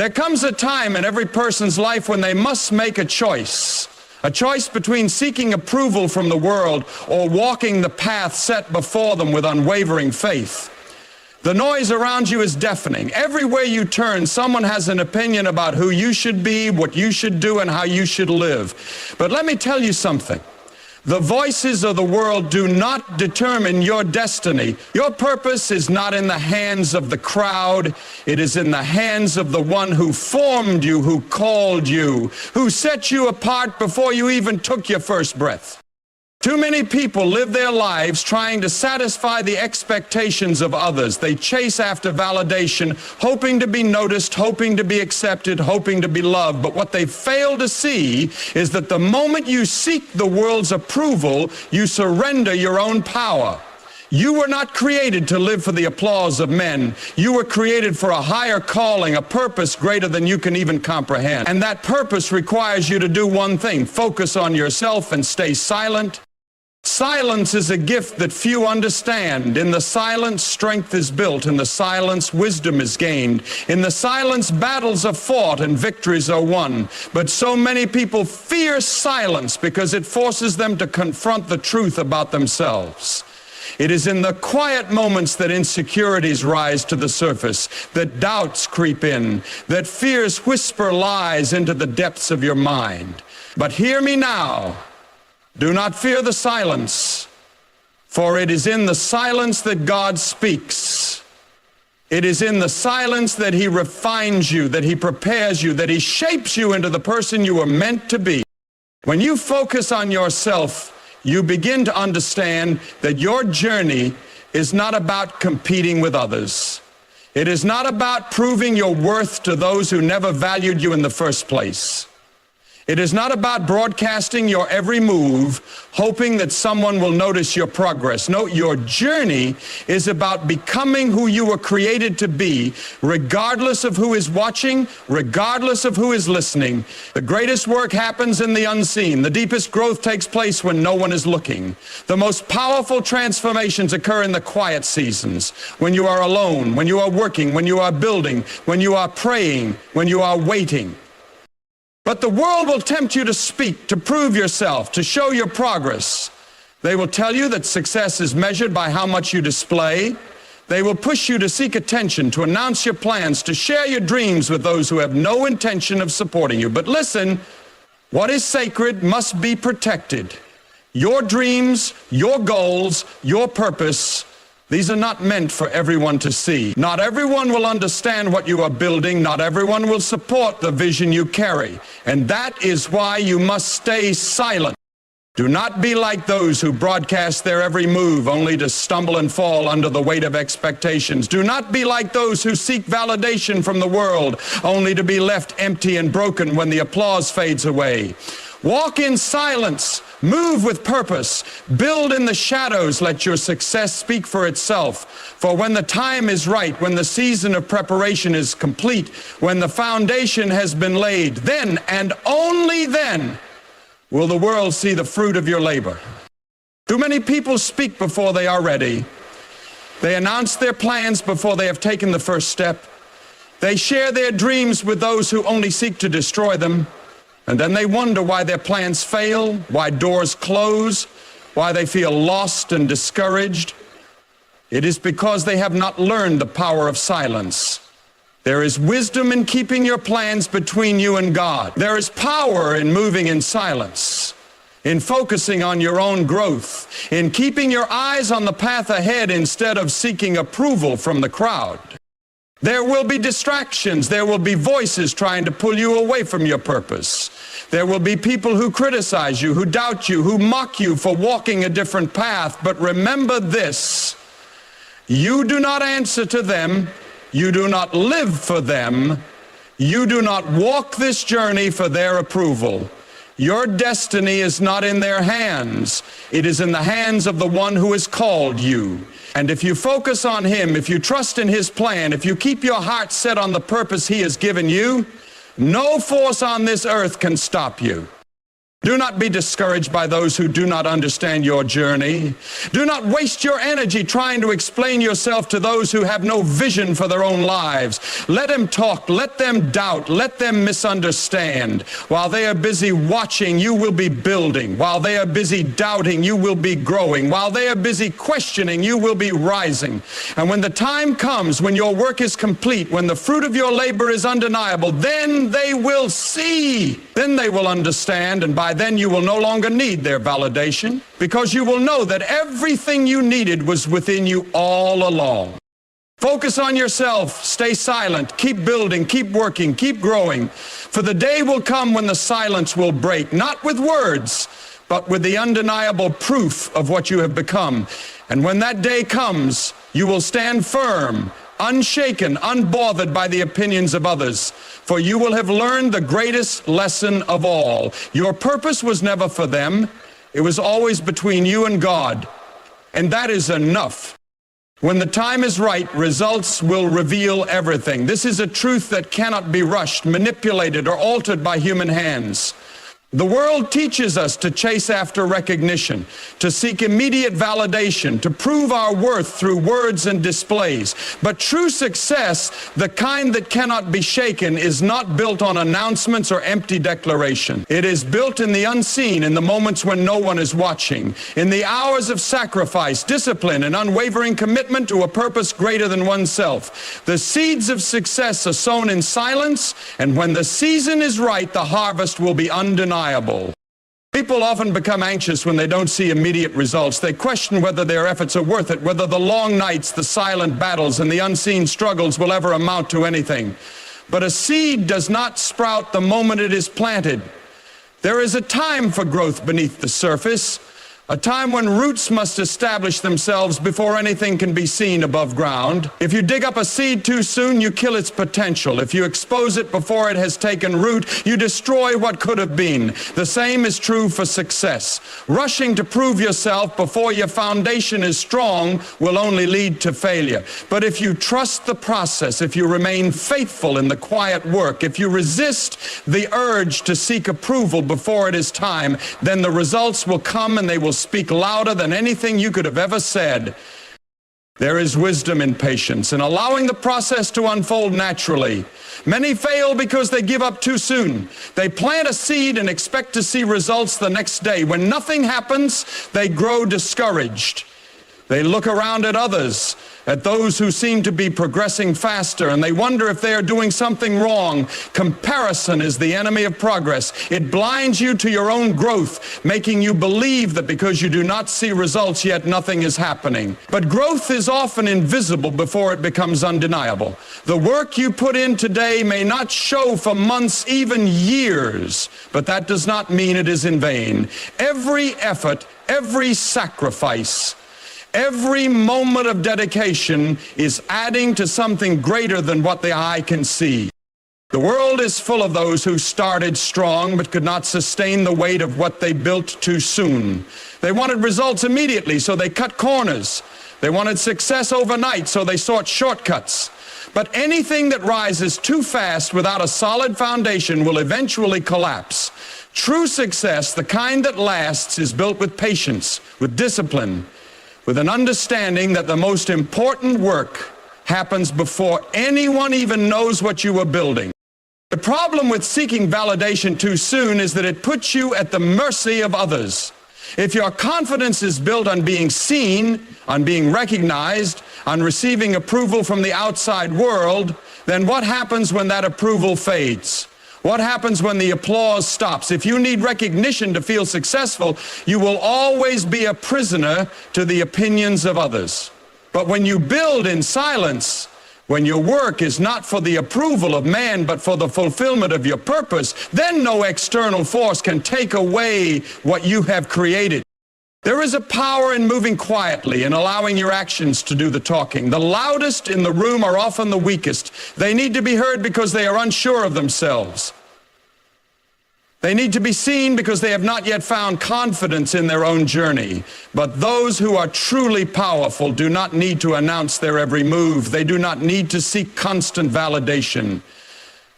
There comes a time in every person's life when they must make a choice between seeking approval from the world or walking the path set before them with unwavering faith. The noise around you is deafening. Everywhere you turn, someone has an opinion about who you should be, what you should do, and how you should live. But let me tell you something. The voices of the world do not determine your destiny. Your purpose is not in the hands of the crowd. It is in the hands of the one who formed you, who called you, who set you apart before you even took your first breath. Too many people live their lives trying to satisfy the expectations of others. They chase after validation, hoping to be noticed, hoping to be accepted, hoping to be loved. But what they fail to see is that the moment you seek the world's approval, you surrender your own power. You were not created to live for the applause of men. You were created for a higher calling, a purpose greater than you can even comprehend. And that purpose requires you to do one thing: focus on yourself and stay silent. Silence is a gift that few understand. In the silence, strength is built. In the silence, wisdom is gained. In the silence, battles are fought and victories are won. But so many people fear silence because it forces them to confront the truth about themselves. It is in the quiet moments that insecurities rise to the surface, that doubts creep in, that fears whisper lies into the depths of your mind. But hear me now. Do not fear the silence, for it is in the silence that God speaks. It is in the silence that He refines you, that He prepares you, that He shapes you into the person you were meant to be. When you focus on yourself, you begin to understand that your journey is not about competing with others. It is not about proving your worth to those who never valued you in the first place. It is not about broadcasting your every move, hoping that someone will notice your progress. No, your journey is about becoming who you were created to be, regardless of who is watching, regardless of who is listening. The greatest work happens in the unseen. The deepest growth takes place when no one is looking. The most powerful transformations occur in the quiet seasons, when you are alone, when you are working, when you are building, when you are praying, when you are waiting. But the world will tempt you to speak, to prove yourself, to show your progress. They will tell you that success is measured by how much you display. They will push you to seek attention, to announce your plans, to share your dreams with those who have no intention of supporting you. But listen, what is sacred must be protected. Your dreams, your goals, your purpose, these are not meant for everyone to see. Not everyone will understand what you are building. Not everyone will support the vision you carry. And that is why you must stay silent. Do not be like those who broadcast their every move only to stumble and fall under the weight of expectations. Do not be like those who seek validation from the world only to be left empty and broken when the applause fades away. Walk in silence, move with purpose, build in the shadows, let your success speak for itself. For when the time is right, when the season of preparation is complete, when the foundation has been laid, then and only then will the world see the fruit of your labor. Too many people speak before they are ready. They announce their plans before they have taken the first step. They share their dreams with those who only seek to destroy them. And then they wonder why their plans fail, why doors close, why they feel lost and discouraged. It is because they have not learned the power of silence. There is wisdom in keeping your plans between you and God. There is power in moving in silence, in focusing on your own growth, in keeping your eyes on the path ahead instead of seeking approval from the crowd. There will be distractions. There will be voices trying to pull you away from your purpose. There will be people who criticize you, who doubt you, who mock you for walking a different path. But remember this: you do not answer to them. You do not live for them. You do not walk this journey for their approval. Your destiny is not in their hands. It is in the hands of the one who has called you. And if you focus on Him, if you trust in His plan, if you keep your heart set on the purpose He has given you, no force on this earth can stop you. Do not be discouraged by those who do not understand your journey. Do not waste your energy trying to explain yourself to those who have no vision for their own lives. Let them talk, let them doubt, let them misunderstand. While they are busy watching, you will be building. While they are busy doubting, you will be growing. While they are busy questioning, you will be rising. And when the time comes, when your work is complete, when the fruit of your labor is undeniable, then they will see. Then they will understand, and by then you will no longer need their validation, because you will know that everything you needed was within you all along. Focus on yourself, stay silent, keep building, keep working, keep growing, for the day will come when the silence will break, not with words, but with the undeniable proof of what you have become. And when that day comes, you will stand firm, unshaken, unbothered by the opinions of others, for you will have learned the greatest lesson of all. Your purpose was never for them. It was always between you and God, and that is enough. When the time is right, results will reveal everything. This is a truth that cannot be rushed, manipulated, or altered by human hands. The world teaches us to chase after recognition, to seek immediate validation, to prove our worth through words and displays. But true success, the kind that cannot be shaken, is not built on announcements or empty declaration. It is built in the unseen, in the moments when no one is watching, in the hours of sacrifice, discipline, and unwavering commitment to a purpose greater than oneself. The seeds of success are sown in silence, and when the season is right, the harvest will be undeniable. People often become anxious when they don't see immediate results. They question whether their efforts are worth it, whether the long nights, the silent battles, and the unseen struggles will ever amount to anything. But a seed does not sprout the moment it is planted. There is a time for growth beneath the surface, a time when roots must establish themselves before anything can be seen above ground. If you dig up a seed too soon, you kill its potential. If you expose it before it has taken root, you destroy what could have been. The same is true for success. Rushing to prove yourself before your foundation is strong will only lead to failure. But if you trust the process, if you remain faithful in the quiet work, if you resist the urge to seek approval before it is time, then the results will come, and they will speak louder than anything you could have ever said. There is wisdom in patience, in allowing the process to unfold naturally. Many fail because they give up too soon. They plant a seed and expect to see results the next day. When nothing happens, they grow discouraged. They look around at others, at those who seem to be progressing faster, and they wonder if they are doing something wrong. Comparison is the enemy of progress. It blinds you to your own growth, making you believe that because you do not see results yet, nothing is happening. But growth is often invisible before it becomes undeniable. The work you put in today may not show for months, even years, but that does not mean it is in vain. Every effort, every sacrifice, every moment of dedication is adding to something greater than what the eye can see. The world is full of those who started strong but could not sustain the weight of what they built too soon. They wanted results immediately, so they cut corners. They wanted success overnight, so they sought shortcuts. But anything that rises too fast without a solid foundation will eventually collapse. True success, the kind that lasts, is built with patience, with discipline, with an understanding that the most important work happens before anyone even knows what you are building. The problem with seeking validation too soon is that it puts you at the mercy of others. If your confidence is built on being seen, on being recognized, on receiving approval from the outside world, then what happens when that approval fades? What happens when the applause stops? If you need recognition to feel successful, you will always be a prisoner to the opinions of others. But when you build in silence, when your work is not for the approval of man, but for the fulfillment of your purpose, then no external force can take away what you have created. There is a power in moving quietly and allowing your actions to do the talking. The loudest in the room are often the weakest. They need to be heard because they are unsure of themselves. They need to be seen because they have not yet found confidence in their own journey. But those who are truly powerful do not need to announce their every move. They do not need to seek constant validation.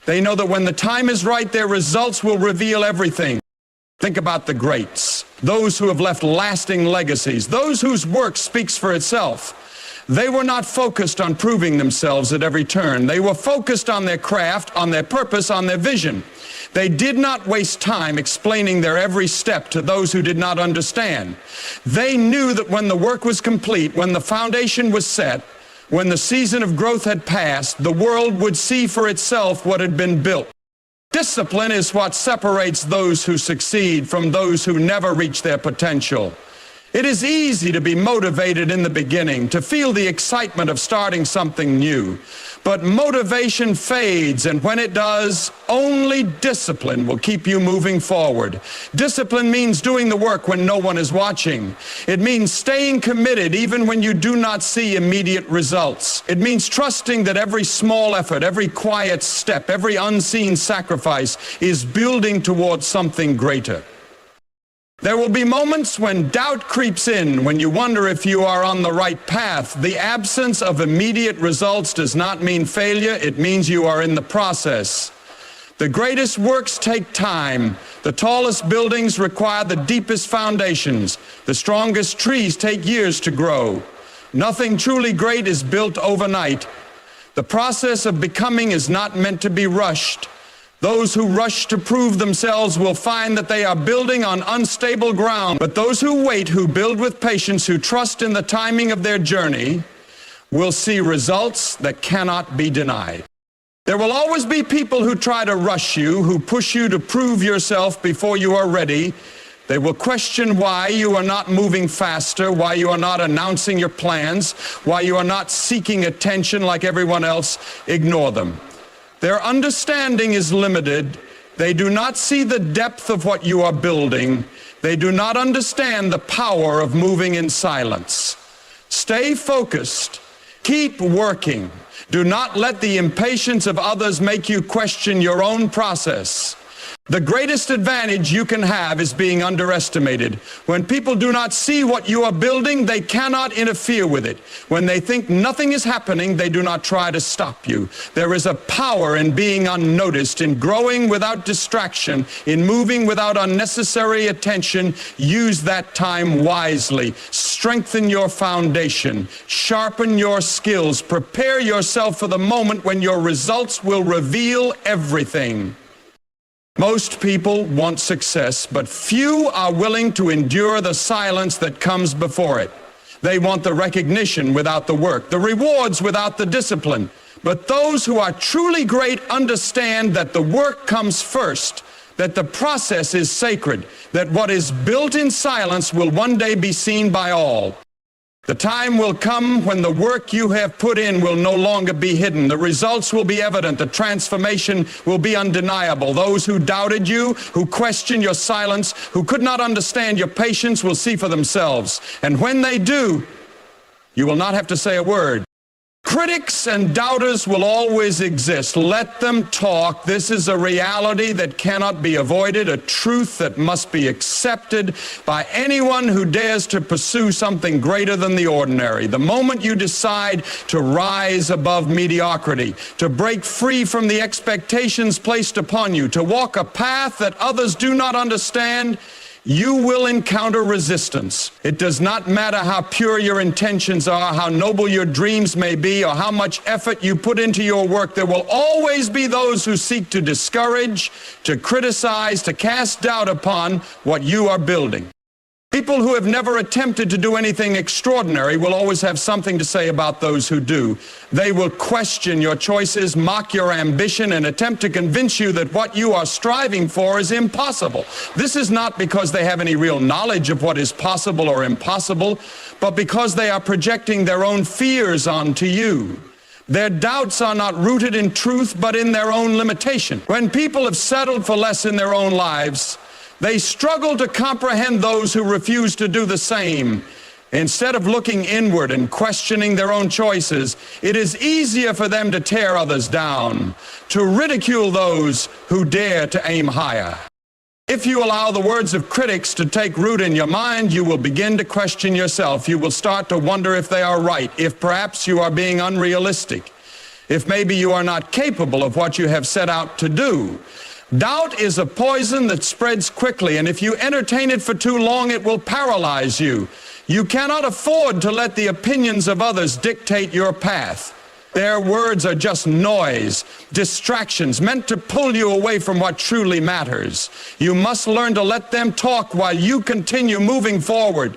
They know that when the time is right, their results will reveal everything. Think about the greats, those who have left lasting legacies, those whose work speaks for itself. They were not focused on proving themselves at every turn. They were focused on their craft, on their purpose, on their vision. They did not waste time explaining their every step to those who did not understand. They knew that when the work was complete, when the foundation was set, when the season of growth had passed, the world would see for itself what had been built. Discipline is what separates those who succeed from those who never reach their potential. It is easy to be motivated in the beginning, to feel the excitement of starting something new. But motivation fades, and when it does, only discipline will keep you moving forward. Discipline means doing the work when no one is watching. It means staying committed even when you do not see immediate results. It means trusting that every small effort, every quiet step, every unseen sacrifice is building towards something greater. There will be moments when doubt creeps in, when you wonder if you are on the right path. The absence of immediate results does not mean failure. It means you are in the process. The greatest works take time. The tallest buildings require the deepest foundations. The strongest trees take years to grow. Nothing truly great is built overnight. The process of becoming is not meant to be rushed. Those who rush to prove themselves will find that they are building on unstable ground. But those who wait, who build with patience, who trust in the timing of their journey, will see results that cannot be denied. There will always be people who try to rush you, who push you to prove yourself before you are ready. They will question why you are not moving faster, why you are not announcing your plans, why you are not seeking attention like everyone else. Ignore them. Their understanding is limited. They do not see the depth of what you are building. They do not understand the power of moving in silence. Stay focused. Keep working. Do not let the impatience of others make you question your own process. The greatest advantage you can have is being underestimated. When people do not see what you are building, they cannot interfere with it. When they think nothing is happening, they do not try to stop you. There is a power in being unnoticed, in growing without distraction, in moving without unnecessary attention. Use that time wisely. Strengthen your foundation. Sharpen your skills. Prepare yourself for the moment when your results will reveal everything. Most people want success, but few are willing to endure the silence that comes before it. They want the recognition without the work, the rewards without the discipline. But those who are truly great understand that the work comes first, that the process is sacred, that what is built in silence will one day be seen by all. The time will come when the work you have put in will no longer be hidden. The results will be evident. The transformation will be undeniable. Those who doubted you, who questioned your silence, who could not understand your patience will see for themselves. And when they do, you will not have to say a word. Critics and doubters will always exist. Let them talk. This is a reality that cannot be avoided, a truth that must be accepted by anyone who dares to pursue something greater than the ordinary. The moment you decide to rise above mediocrity, to break free from the expectations placed upon you, to walk a path that others do not understand, you will encounter resistance. It does not matter how pure your intentions are, how noble your dreams may be, or how much effort you put into your work. There will always be those who seek to discourage, to criticize, to cast doubt upon what you are building. People who have never attempted to do anything extraordinary will always have something to say about those who do. They will question your choices, mock your ambition, and attempt to convince you that what you are striving for is impossible. This is not because they have any real knowledge of what is possible or impossible, but because they are projecting their own fears onto you. Their doubts are not rooted in truth, but in their own limitation. When people have settled for less in their own lives, they struggle to comprehend those who refuse to do the same. Instead of looking inward and questioning their own choices, it is easier for them to tear others down, to ridicule those who dare to aim higher. If you allow the words of critics to take root in your mind, you will begin to question yourself. You will start to wonder if they are right, if perhaps you are being unrealistic, if maybe you are not capable of what you have set out to do. Doubt is a poison that spreads quickly, and if you entertain it for too long, it will paralyze you. You cannot afford to let the opinions of others dictate your path. Their words are just noise, distractions meant to pull you away from what truly matters. You must learn to let them talk while you continue moving forward.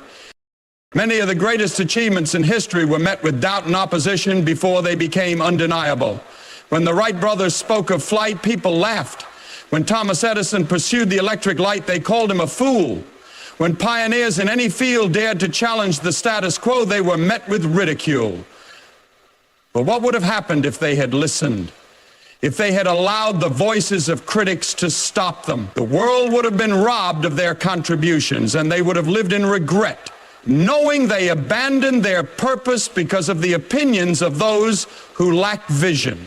Many of the greatest achievements in history were met with doubt and opposition before they became undeniable. When the Wright brothers spoke of flight, people laughed. When Thomas Edison pursued the electric light, they called him a fool. When pioneers in any field dared to challenge the status quo, they were met with ridicule. But what would have happened if they had listened? If they had allowed the voices of critics to stop them? The world would have been robbed of their contributions, and they would have lived in regret, knowing they abandoned their purpose because of the opinions of those who lack vision.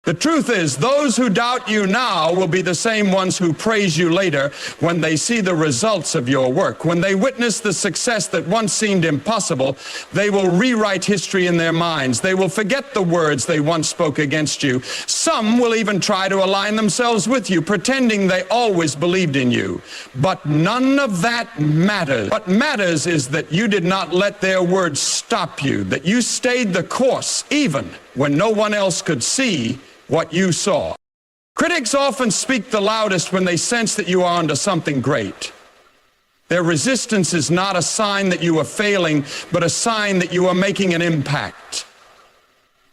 The truth is, those who doubt you now will be the same ones who praise you later when they see the results of your work. When they witness the success that once seemed impossible, they will rewrite history in their minds. They will forget the words they once spoke against you. Some will even try to align themselves with you, pretending they always believed in you. But none of that matters. What matters is that you did not let their words stop you, that you stayed the course even when no one else could see what you saw. Critics often speak the loudest when they sense that you are onto something great. Their resistance is not a sign that you are failing, but a sign that you are making an impact.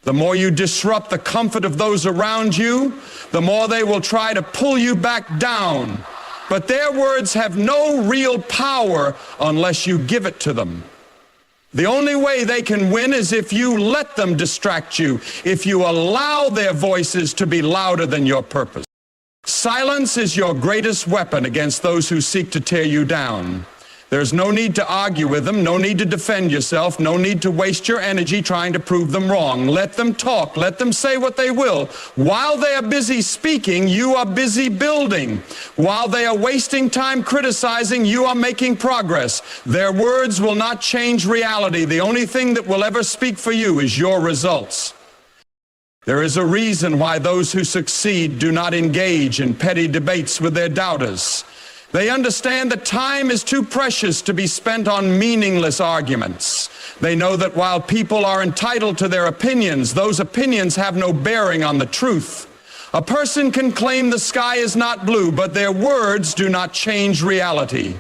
The more you disrupt the comfort of those around you, the more they will try to pull you back down. But their words have no real power unless you give it to them. The only way they can win is if you let them distract you, if you allow their voices to be louder than your purpose. Silence is your greatest weapon against those who seek to tear you down. There's no need to argue with them, no need to defend yourself, no need to waste your energy trying to prove them wrong. Let them talk, let them say what they will. While they are busy speaking, you are busy building. While they are wasting time criticizing, you are making progress. Their words will not change reality. The only thing that will ever speak for you is your results. There is a reason why those who succeed do not engage in petty debates with their doubters. They understand that time is too precious to be spent on meaningless arguments. They know that while people are entitled to their opinions, those opinions have no bearing on the truth. A person can claim the sky is not blue, but their words do not change reality.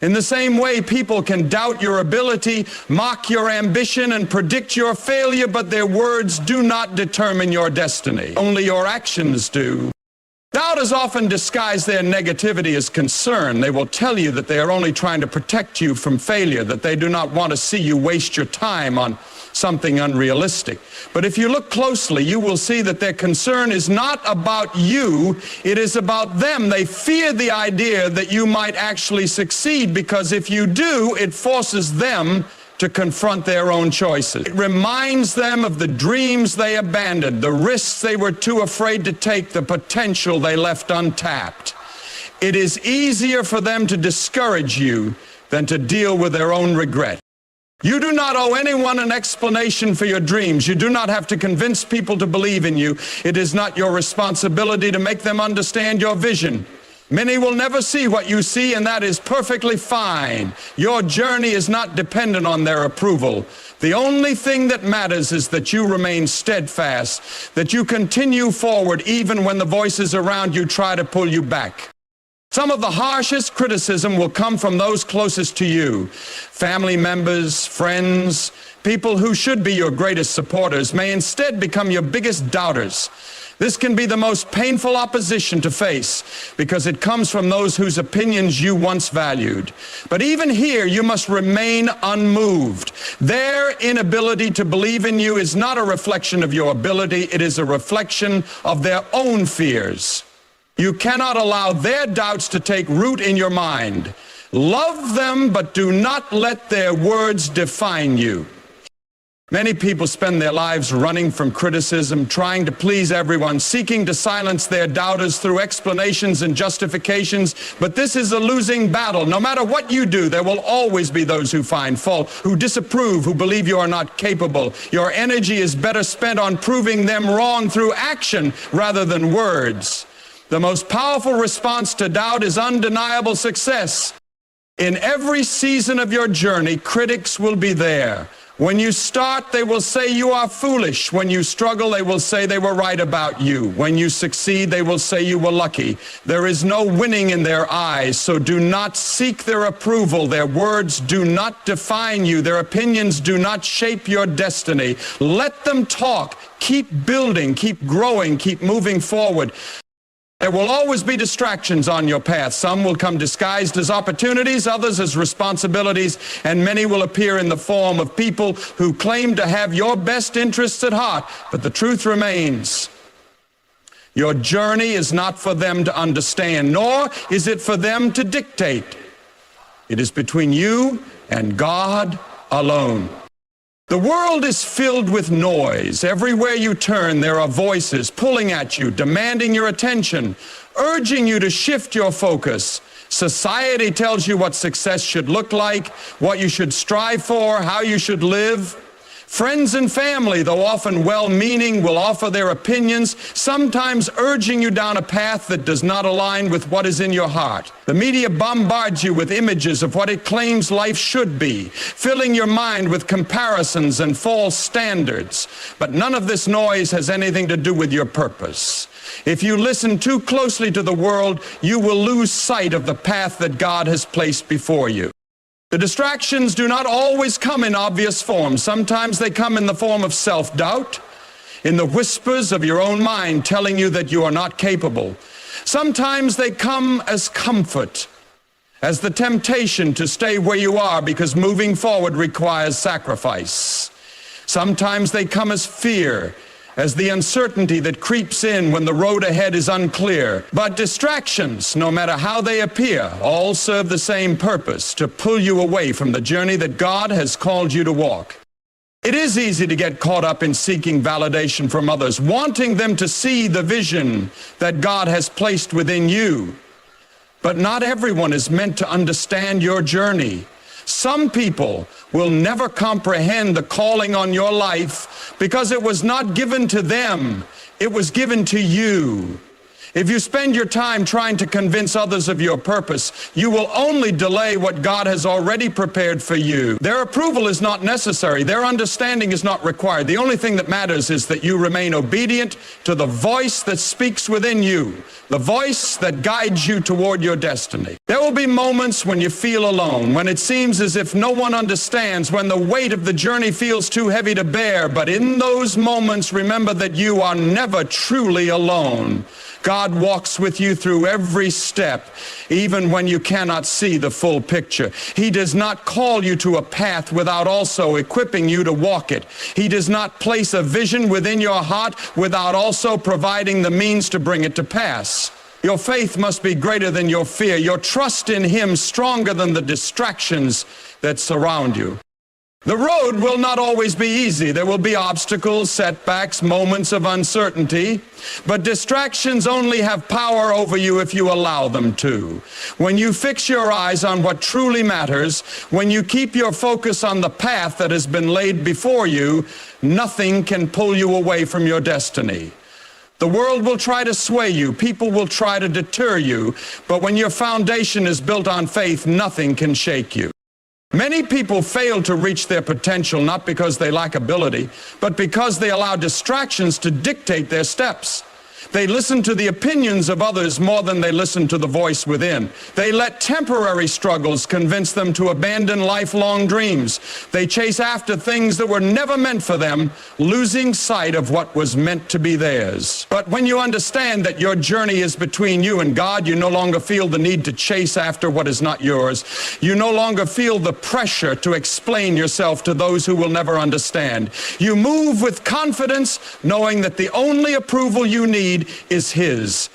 In the same way, people can doubt your ability, mock your ambition, and predict your failure, but their words do not determine your destiny. Only your actions do. Doubters often disguise their negativity as concern. They will tell you that they are only trying to protect you from failure, that they do not want to see you waste your time on something unrealistic. But if you look closely, you will see that their concern is not about you, it is about them. They fear the idea that you might actually succeed, because if you do, it forces them to confront their own choices. It reminds them of the dreams they abandoned, the risks they were too afraid to take, the potential they left untapped. It is easier for them to discourage you than to deal with their own regret. You do not owe anyone an explanation for your dreams. You do not have to convince people to believe in you. It is not your responsibility to make them understand your vision. Many will never see what you see, and that is perfectly fine. Your journey is not dependent on their approval. The only thing that matters is that you remain steadfast, that you continue forward even when the voices around you try to pull you back. Some of the harshest criticism will come from those closest to you. Family members, friends, people who should be your greatest supporters may instead become your biggest doubters. This can be the most painful opposition to face because it comes from those whose opinions you once valued. But even here, you must remain unmoved. Their inability to believe in you is not a reflection of your ability. It is a reflection of their own fears. You cannot allow their doubts to take root in your mind. Love them, but do not let their words define you. Many people spend their lives running from criticism, trying to please everyone, seeking to silence their doubters through explanations and justifications, but this is a losing battle. No matter what you do, there will always be those who find fault, who disapprove, who believe you are not capable. Your energy is better spent on proving them wrong through action rather than words. The most powerful response to doubt is undeniable success. In every season of your journey, critics will be there. When you start, they will say you are foolish. When you struggle, they will say they were right about you. When you succeed, they will say you were lucky. There is no winning in their eyes, so do not seek their approval. Their words do not define you. Their opinions do not shape your destiny. Let them talk. Keep building, keep growing, keep moving forward. There will always be distractions on your path. Some will come disguised as opportunities, others as responsibilities, and many will appear in the form of people who claim to have your best interests at heart. But the truth remains, your journey is not for them to understand, nor is it for them to dictate. It is between you and God alone. The world is filled with noise. Everywhere you turn, there are voices pulling at you, demanding your attention, urging you to shift your focus. Society tells you what success should look like, what you should strive for, how you should live. Friends and family, though often well-meaning, will offer their opinions, sometimes urging you down a path that does not align with what is in your heart. The media bombards you with images of what it claims life should be, filling your mind with comparisons and false standards. But none of this noise has anything to do with your purpose. If you listen too closely to the world, you will lose sight of the path that God has placed before you. The distractions do not always come in obvious form. Sometimes they come in the form of self-doubt, in the whispers of your own mind telling you that you are not capable. Sometimes they come as comfort, as the temptation to stay where you are because moving forward requires sacrifice. Sometimes they come as fear, as the uncertainty that creeps in when the road ahead is unclear. But distractions, no matter how they appear, all serve the same purpose: to pull you away from the journey that God has called you to walk. It is easy to get caught up in seeking validation from others, wanting them to see the vision that God has placed within you. But not everyone is meant to understand your journey. Some people will never comprehend the calling on your life because it was not given to them, it was given to you. If you spend your time trying to convince others of your purpose, you will only delay what God has already prepared for you. Their approval is not necessary. Their understanding is not required. The only thing that matters is that you remain obedient to the voice that speaks within you, the voice that guides you toward your destiny. There will be moments when you feel alone, when it seems as if no one understands, when the weight of the journey feels too heavy to bear. But in those moments, remember that you are never truly alone. God walks with you through every step, even when you cannot see the full picture. He does not call you to a path without also equipping you to walk it. He does not place a vision within your heart without also providing the means to bring it to pass. Your faith must be greater than your fear, your trust in Him stronger than the distractions that surround you. The road will not always be easy. There will be obstacles, setbacks, moments of uncertainty, but distractions only have power over you if you allow them to. When you fix your eyes on what truly matters, when you keep your focus on the path that has been laid before you, nothing can pull you away from your destiny. The world will try to sway you, people will try to deter you, but when your foundation is built on faith, nothing can shake you. Many people fail to reach their potential not because they lack ability, but because they allow distractions to dictate their steps. They listen to the opinions of others more than they listen to the voice within. They let temporary struggles convince them to abandon lifelong dreams. They chase after things that were never meant for them, losing sight of what was meant to be theirs. But when you understand that your journey is between you and God, you no longer feel the need to chase after what is not yours. You no longer feel the pressure to explain yourself to those who will never understand. You move with confidence, knowing that the only approval you need is His.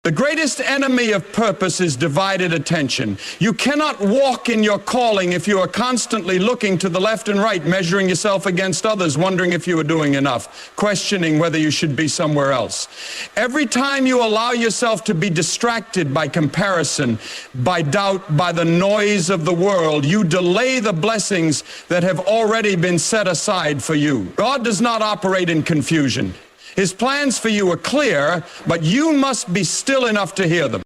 The greatest enemy of purpose is divided attention. You cannot walk in your calling if you are constantly looking to the left and right, measuring yourself against others, wondering if you are doing enough, questioning whether you should be somewhere else. Every time you allow yourself to be distracted by comparison, by doubt, by the noise of the world, you delay the blessings that have already been set aside for you. God does not operate in confusion. His plans for you are clear, but you must be still enough to hear them.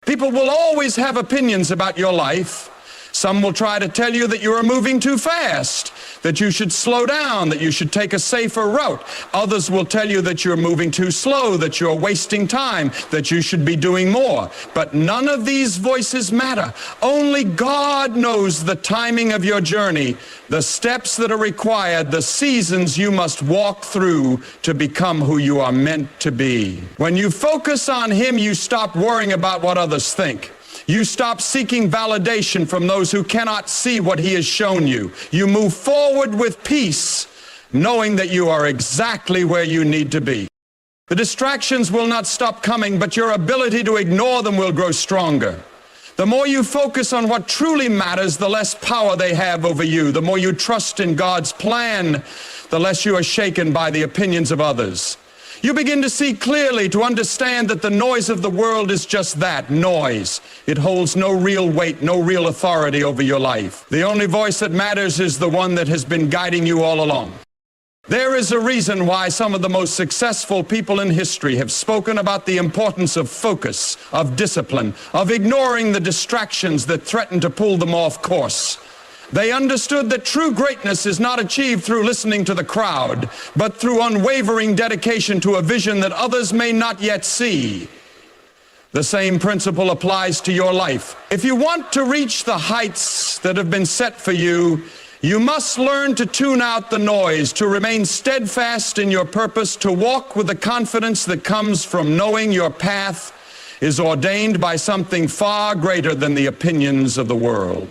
People will always have opinions about your life. Some will try to tell you that you are moving too fast, that you should slow down, that you should take a safer route. Others will tell you that you're moving too slow, that you're wasting time, that you should be doing more. But none of these voices matter. Only God knows the timing of your journey, the steps that are required, the seasons you must walk through to become who you are meant to be. When you focus on Him, you stop worrying about what others think. You stop seeking validation from those who cannot see what He has shown you. You move forward with peace, knowing that you are exactly where you need to be. The distractions will not stop coming, but your ability to ignore them will grow stronger. The more you focus on what truly matters, the less power they have over you. The more you trust in God's plan, the less you are shaken by the opinions of others. You begin to see clearly, to understand that the noise of the world is just that, noise. It holds no real weight, no real authority over your life. The only voice that matters is the one that has been guiding you all along. There is a reason why some of the most successful people in history have spoken about the importance of focus, of discipline, of ignoring the distractions that threaten to pull them off course. They understood that true greatness is not achieved through listening to the crowd, but through unwavering dedication to a vision that others may not yet see. The same principle applies to your life. If you want to reach the heights that have been set for you, you must learn to tune out the noise, to remain steadfast in your purpose, to walk with the confidence that comes from knowing your path is ordained by something far greater than the opinions of the world.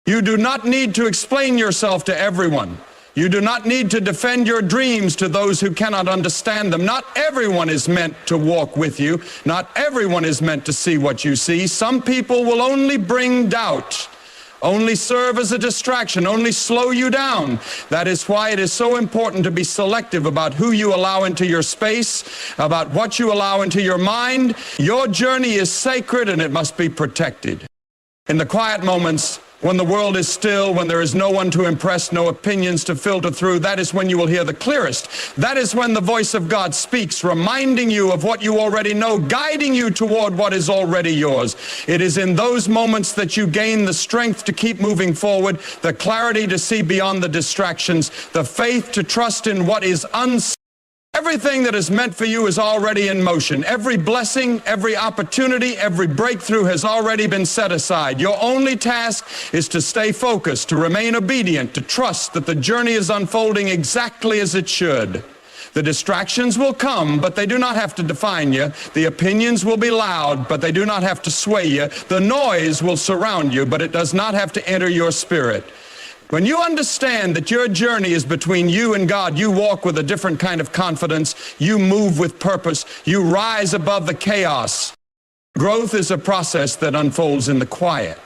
You do not need to explain yourself to everyone. You do not need to defend your dreams to those who cannot understand them. Not everyone is meant to walk with you. Not everyone is meant to see what you see. Some people will only bring doubt, only serve as a distraction, only slow you down. That is why it is so important to be selective about who you allow into your space, about what you allow into your mind. Your journey is sacred and it must be protected. In the quiet moments, when the world is still, when there is no one to impress, no opinions to filter through, that is when you will hear the clearest. That is when the voice of God speaks, reminding you of what you already know, guiding you toward what is already yours. It is in those moments that you gain the strength to keep moving forward, the clarity to see beyond the distractions, the faith to trust in what is unseen. Everything that is meant for you is already in motion. Every blessing, every opportunity, every breakthrough has already been set aside. Your only task is to stay focused, to remain obedient, to trust that the journey is unfolding exactly as it should. The distractions will come, but they do not have to define you. The opinions will be loud, but they do not have to sway you. The noise will surround you, but it does not have to enter your spirit. When you understand that your journey is between you and God, you walk with a different kind of confidence. You move with purpose. You rise above the chaos. Growth is a process that unfolds in the quiet,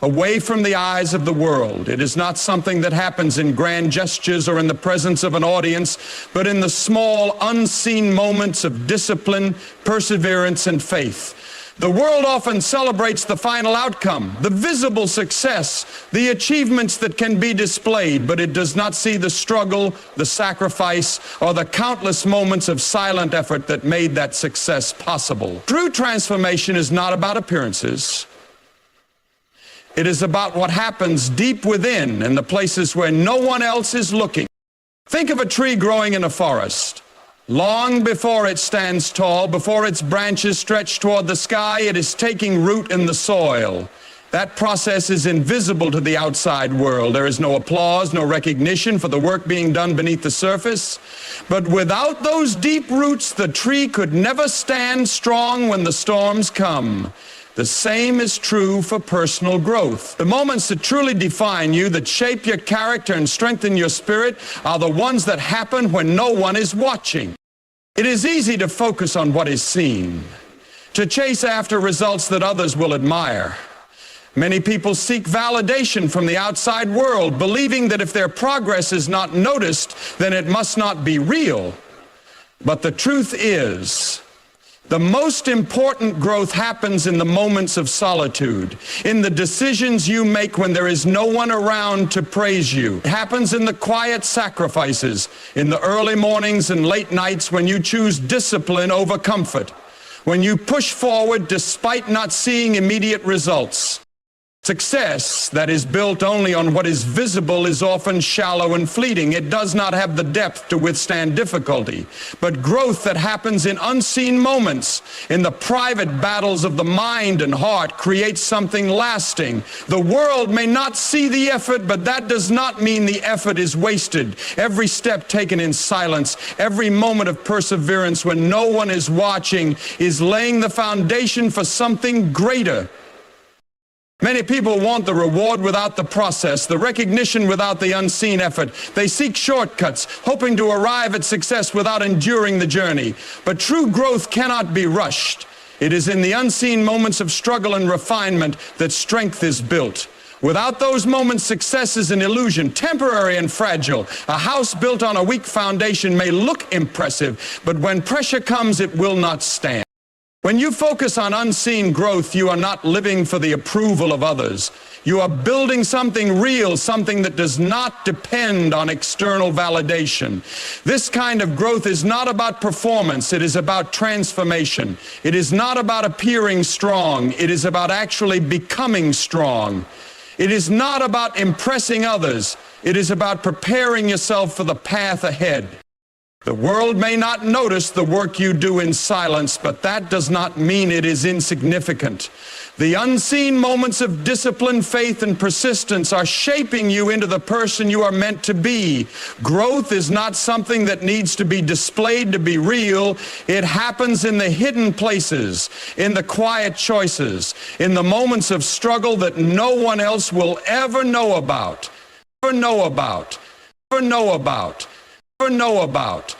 away from the eyes of the world. It is not something that happens in grand gestures or in the presence of an audience, but in the small, unseen moments of discipline, perseverance, and faith. The world often celebrates the final outcome, the visible success, the achievements that can be displayed, but it does not see the struggle, the sacrifice, or the countless moments of silent effort that made that success possible. True transformation is not about appearances. It is about what happens deep within, in the places where no one else is looking. Think of a tree growing in a forest. Long before it stands tall, before its branches stretch toward the sky, it is taking root in the soil. That process is invisible to the outside world. There is no applause, no recognition for the work being done beneath the surface. But without those deep roots, the tree could never stand strong when the storms come. The same is true for personal growth. The moments that truly define you, that shape your character and strengthen your spirit, are the ones that happen when no one is watching. It is easy to focus on what is seen, to chase after results that others will admire. Many people seek validation from the outside world, believing that if their progress is not noticed, then it must not be real. But the truth is, The most important growth happens in the moments of solitude, in the decisions you make when there is no one around to praise you. It happens in the quiet sacrifices, in the early mornings and late nights when you choose discipline over comfort, when you push forward despite not seeing immediate results. Success that is built only on what is visible is often shallow and fleeting. It does not have the depth to withstand difficulty. But growth that happens in unseen moments, in the private battles of the mind and heart, creates something lasting. The world may not see the effort, but that does not mean the effort is wasted. Every step taken in silence, every moment of perseverance when no one is watching, is laying the foundation for something greater. Many people want the reward without the process, the recognition without the unseen effort. They seek shortcuts, hoping to arrive at success without enduring the journey. But true growth cannot be rushed. It is in the unseen moments of struggle and refinement that strength is built. Without those moments, success is an illusion, temporary and fragile. A house built on a weak foundation may look impressive, but when pressure comes, it will not stand. When you focus on unseen growth, you are not living for the approval of others. You are building something real, something that does not depend on external validation. This kind of growth is not about performance, it is about transformation. It is not about appearing strong, it is about actually becoming strong. It is not about impressing others, it is about preparing yourself for the path ahead. The world may not notice the work you do in silence, but that does not mean it is insignificant. The unseen moments of discipline, faith, and persistence are shaping you into the person you are meant to be. Growth is not something that needs to be displayed to be real. It happens in the hidden places, in the quiet choices, in the moments of struggle that no one else will ever know about, ever know about, ever know about, ever know about.